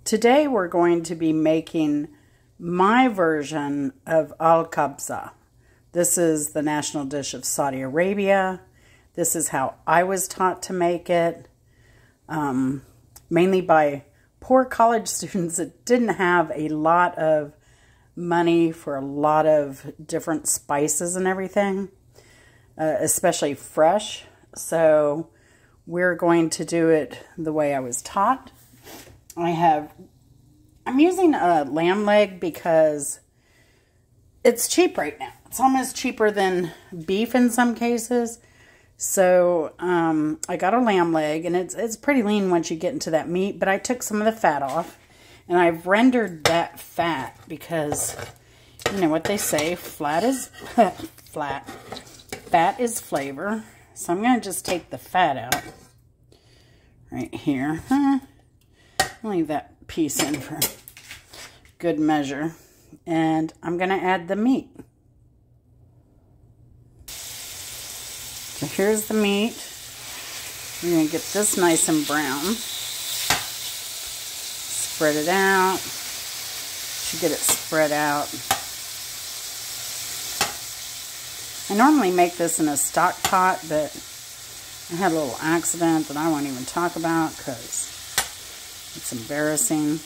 Today we're going to be making my version of kabsah. This is the national dish of Saudi Arabia. This is how I was taught to make it, mainly by poor college students that didn't have a lot of money for a lot of different spices and everything, especially fresh. So we're going to do it the way I was taught. I'm using a lamb leg because it's cheap right now. It's almost cheaper than beef in some cases. So I got a lamb leg, and it's pretty lean once you get into that meat, but I took some of the fat off, and I've rendered that fat because, you know what they say, fat is flavor. So I'm going to just take the fat out right here. Leave that piece in for good measure. And I'm going to add the meat. So here's the meat. We're going to get this nice and brown. Spread it out. Should get it spread out. I normally make this in a stock pot, but I had a little accident that I won't even talk about because it's embarrassing.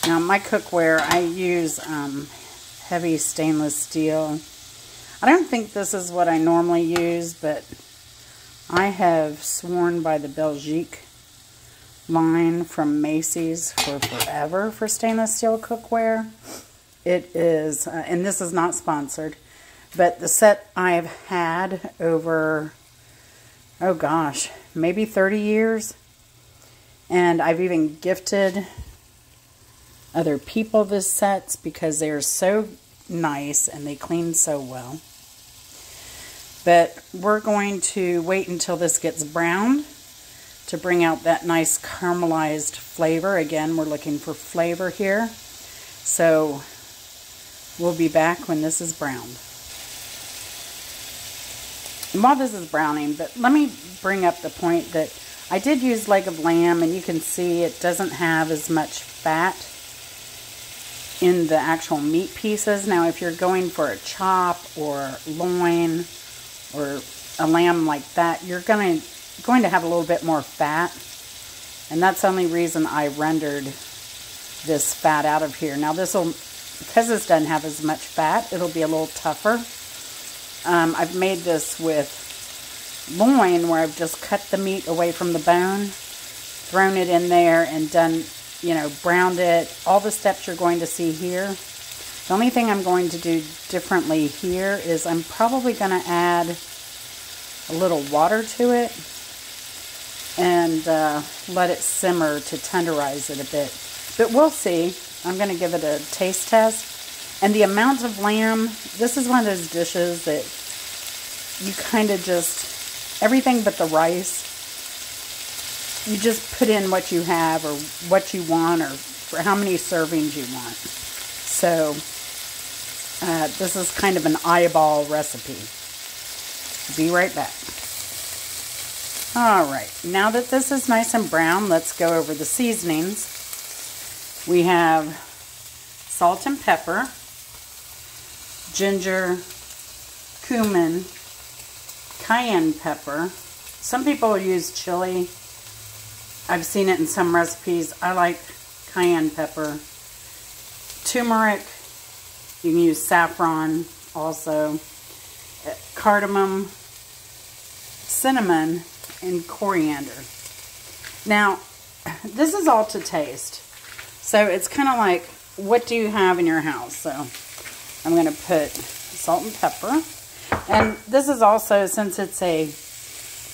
Now, my cookware, I use heavy stainless steel. I don't think this is what I normally use, but I have sworn by the Belgique line from Macy's for forever for stainless steel cookware. It is, and this is not sponsored, but the set I've had over, oh gosh, maybe 30 years. And I've even gifted other people this sets because they are so nice and they clean so well. But we're going to wait until this gets browned to bring out that nice caramelized flavor. Again, we're looking for flavor here. So we'll be back when this is browned. And while this is browning, but let me bring up the point that I did use leg of lamb, and you can see it doesn't have as much fat in the actual meat pieces. Now, if you're going for a chop or loin or a lamb like that, you're going to have a little bit more fat. And that's the only reason I rendered this fat out of here. Now, this will, because this doesn't have as much fat, it'll be a little tougher. I've made this with loin where I've just cut the meat away from the bone, thrown it in there, and done, browned it. All the steps you're going to see here. The only thing I'm going to do differently here is I'm probably going to add a little water to it and let it simmer to tenderize it a bit. But we'll see. I'm going to give it a taste test. And the amount of lamb, this is one of those dishes that you kind of just, everything but the rice, you just put in what you have or what you want or for how many servings you want. So this is kind of an eyeball recipe. Be right back. All right, now that this is nice and brown, let's go over the seasonings. We have salt and pepper, ginger, cumin, cayenne pepper. Some people use chili. I've seen it in some recipes. I like cayenne pepper. Turmeric. You can use saffron also. Cardamom, cinnamon, and coriander. Now, this is all to taste. So it's kind of like, what do you have in your house? So I'm going to put salt and pepper. And this is also, since it's a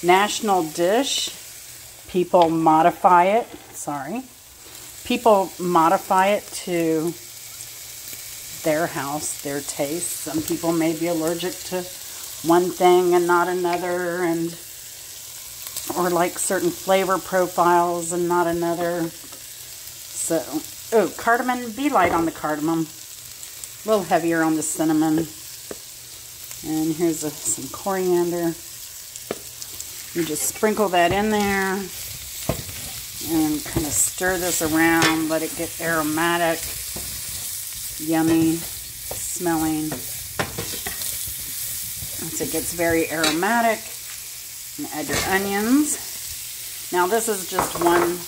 national dish, people modify it. People modify it to their house, their taste. Some people may be allergic to one thing and not another, or like certain flavor profiles and not another. So, cardamom, be light on the cardamom. A little heavier on the cinnamon. And here's some coriander. You just sprinkle that in there. And kind of stir this around, let it get aromatic, yummy smelling. Once it gets very aromatic, and add your onions. Now this is just one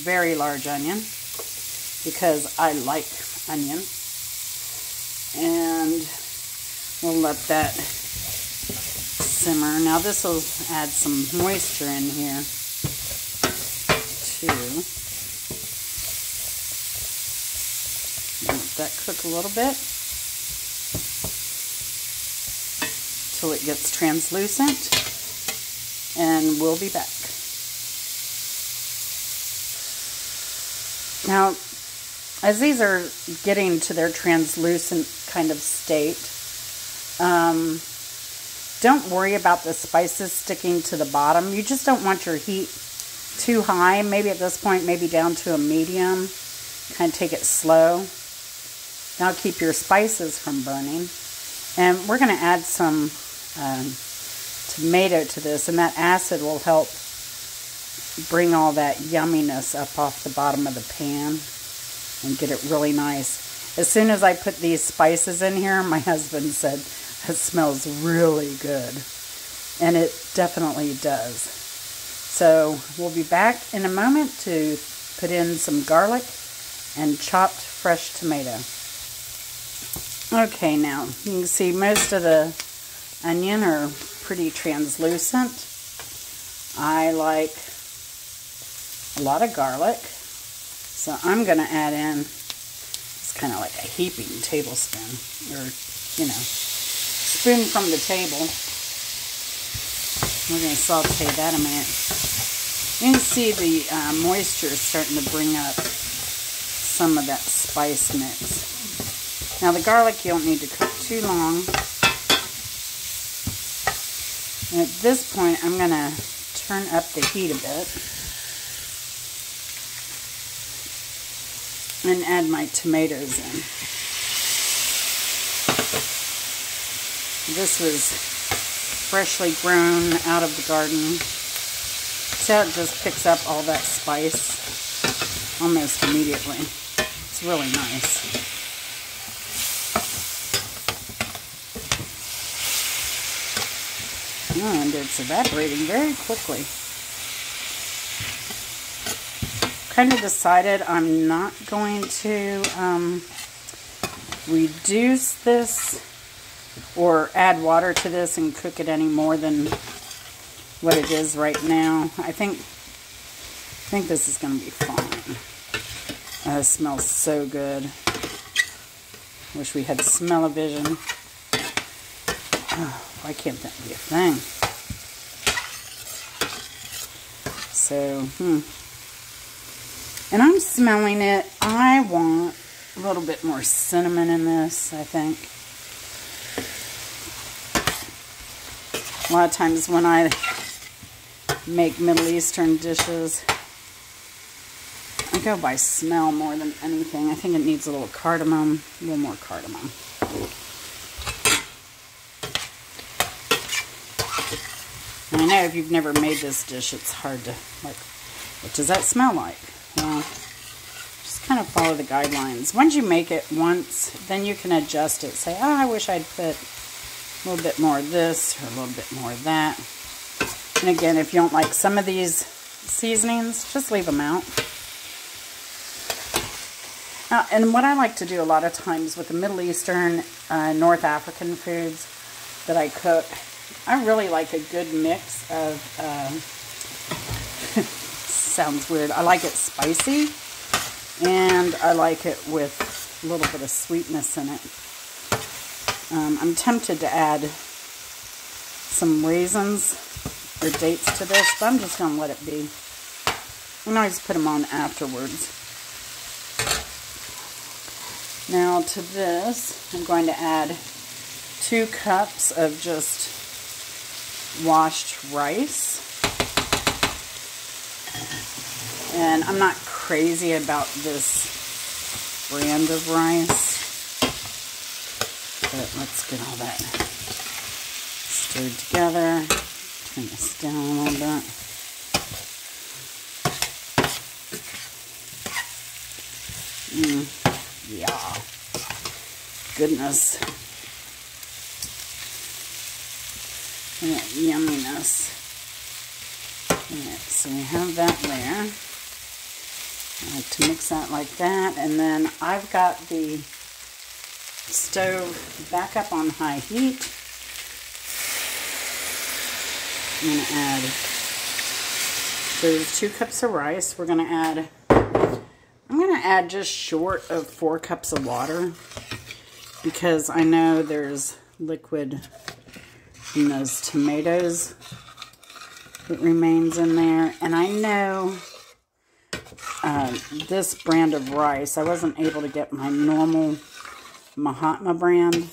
very large onion because I like onion. And we'll let that simmer. Now this will add some moisture in here too. Let that cook a little bit till it gets translucent, and we'll be back. Now, as these are getting to their translucent kind of state, don't worry about the spices sticking to the bottom. You just don't want your heat too high. Maybe at this point, maybe down to a medium. Kind of take it slow. Now keep your spices from burning. And we're going to add some tomato to this, and that acid will help bring all that yumminess up off the bottom of the pan and get it really nice. As soon as I put these spices in here, my husband said, it smells really good. And it definitely does. So we'll be back in a moment to put in some garlic and chopped fresh tomato. Okay, now you can see most of the onion are pretty translucent. I like a lot of garlic, so I'm going to add in, it's kind of like a heaping tablespoon, or, you know, spoon from the table. We're going to saute that a minute. You can see the moisture is starting to bring up some of that spice mix. Now the garlic you don't need to cook too long. And at this point I'm going to turn up the heat a bit and add my tomatoes in. This was freshly grown out of the garden. See how it just picks up all that spice almost immediately. It's really nice. And it's evaporating very quickly. Kind of decided I'm not going to reduce this or add water to this and cook it any more than what it is right now. I think this is going to be fine. It smells so good. Wish we had smell-o-vision. Oh, why can't that be a thing? So, and I'm smelling it. I want a little bit more cinnamon in this, I think. A lot of times when I make Middle Eastern dishes, I go by smell more than anything. I think it needs a little cardamom, a little more cardamom. And I know if you've never made this dish, it's hard to, like, what does that smell like? Well, just kind of follow the guidelines. Once you make it once, then you can adjust it. Say, oh, I wish I'd put a little bit more of this or a little bit more of that. And again, if you don't like some of these seasonings, just leave them out. And what I like to do a lot of times with the Middle Eastern, North African foods that I cook, I really like a good mix of, sounds weird, I like it spicy, and I like it with a little bit of sweetness in it. I'm tempted to add some raisins or dates to this, but I'm just going to let it be. I can always put them on afterwards. Now to this, I'm going to add 2 cups of just washed rice. And I'm not crazy about this brand of rice, but let's get all that stirred together. Turn this down a little bit. Yeah. Goodness. And that yumminess. Alright, so we have that there. I like to mix that like that. And then I've got the stove back up on high heat. I'm going to add those 2 cups of rice. I'm going to add just short of 4 cups of water because I know there's liquid in those tomatoes that remains in there. And I know this brand of rice, I wasn't able to get my normal Mahatma brand.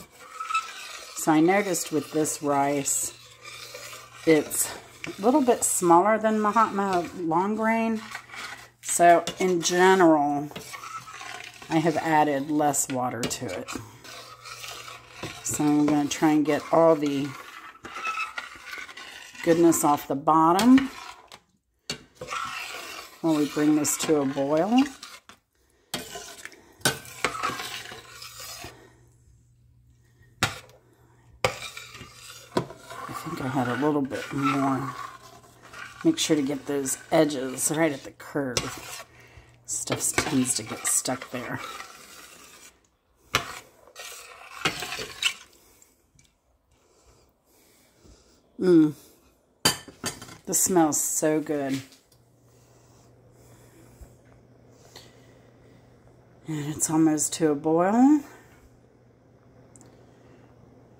So I noticed with this rice, it's a little bit smaller than Mahatma long grain. So in general, I have added less water to it. So I'm going to try and get all the goodness off the bottom while we bring this to a boil. I think I had a little bit more. Make sure to get those edges right at the curve. Stuff tends to get stuck there. This smells so good. And it's almost to a boil.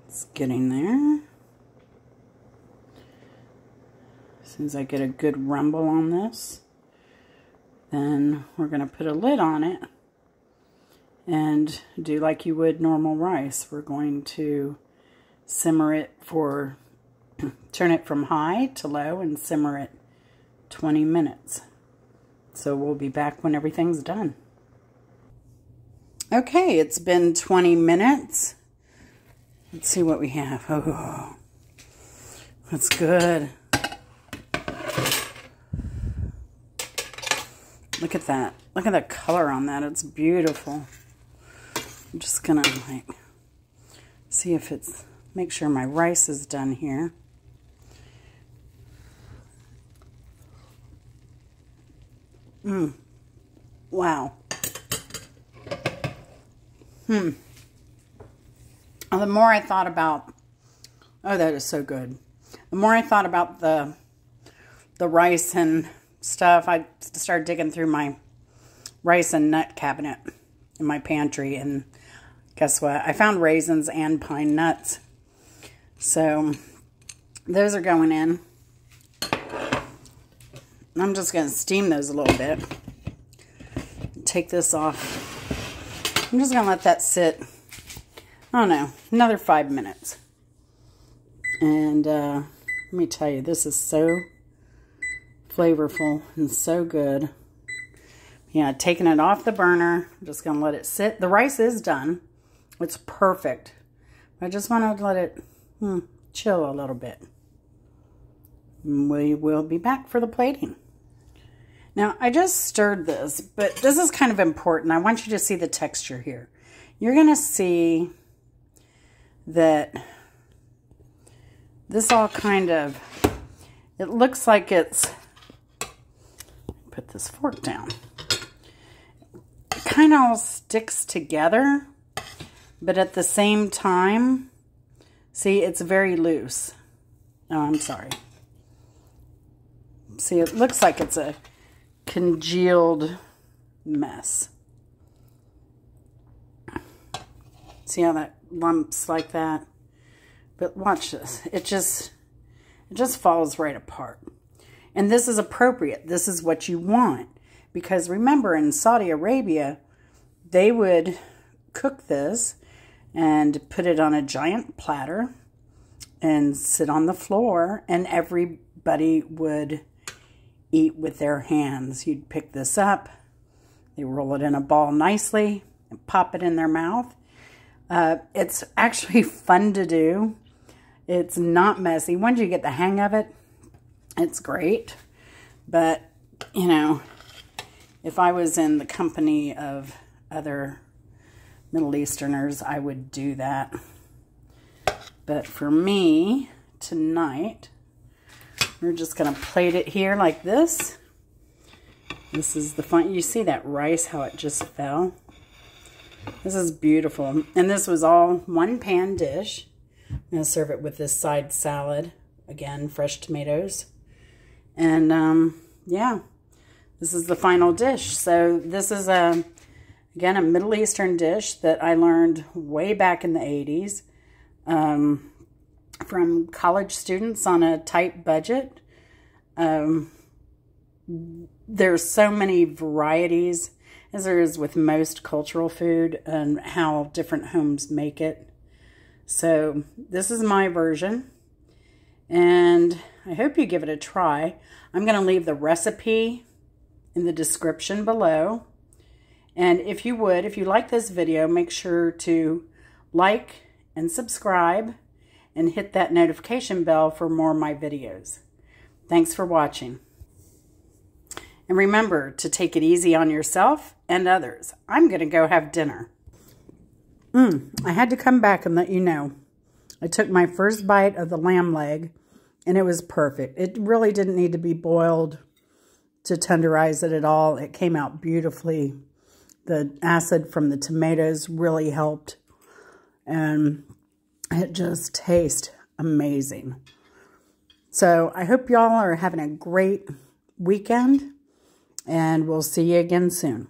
It's getting there. As soon as I get a good rumble on this, then we're going to put a lid on it and do like you would normal rice. We're going to simmer it for, turn it from high to low and simmer it 20 minutes. So we'll be back when everything's done. Okay, it's been 20 minutes. Let's see what we have. Oh, that's good. Look at that. Look at the color on that. It's beautiful. I'm just gonna like see if it's, make sure my rice is done here. Wow. The more I thought about, oh, that is so good. The more I thought about the rice and stuff, I started digging through my rice and nut cabinet in my pantry, and guess what? I found raisins and pine nuts. So those are going in. I'm just going to steam those a little bit. Take this off. I'm just going to let that sit, I don't know, another 5 minutes. And let me tell you, this is so flavorful and so good. Yeah, taking it off the burner. I'm just going to let it sit. The rice is done. It's perfect. I just want to let it chill a little bit. We will be back for the plating. Now, I just stirred this, but this is kind of important. I want you to see the texture here. You're going to see that this all kind of, it looks like it's, put this fork down. It kind of all sticks together, but at the same time, see, it's very loose. Oh, I'm sorry. See, it looks like it's a congealed mess. See how that lumps like that? But watch this. It just falls right apart. And this is appropriate. This is what you want. Because remember, in Saudi Arabia, they would cook this and put it on a giant platter and sit on the floor, and everybody would eat with their hands. You'd pick this up, they roll it in a ball nicely, and pop it in their mouth. It's actually fun to do. It's not messy. Once you get the hang of it, it's great. But, you know, if I was in the company of other Middle Easterners, I would do that. But for me, tonight, we're just going to plate it here like this. This is the fun. You see that rice, how it just fell? This is beautiful. And this was all one pan dish. I'm going to serve it with this side salad. Again, fresh tomatoes. And yeah, this is the final dish. So this is, again, a Middle Eastern dish that I learned way back in the 80s from college students on a tight budget. There's so many varieties, as there is with most cultural food, and how different homes make it. So this is my version, and I hope you give it a try. I'm going to leave the recipe in the description below. And if you like this video, make sure to like and subscribe and hit that notification bell for more of my videos. Thanks for watching. And remember to take it easy on yourself and others. I'm going to go have dinner. I had to come back and let you know. I took my first bite of the lamb leg, and it was perfect. It really didn't need to be boiled to tenderize it at all. It came out beautifully. The acid from the tomatoes really helped, and it just tastes amazing. So I hope y'all are having a great weekend, and we'll see you again soon.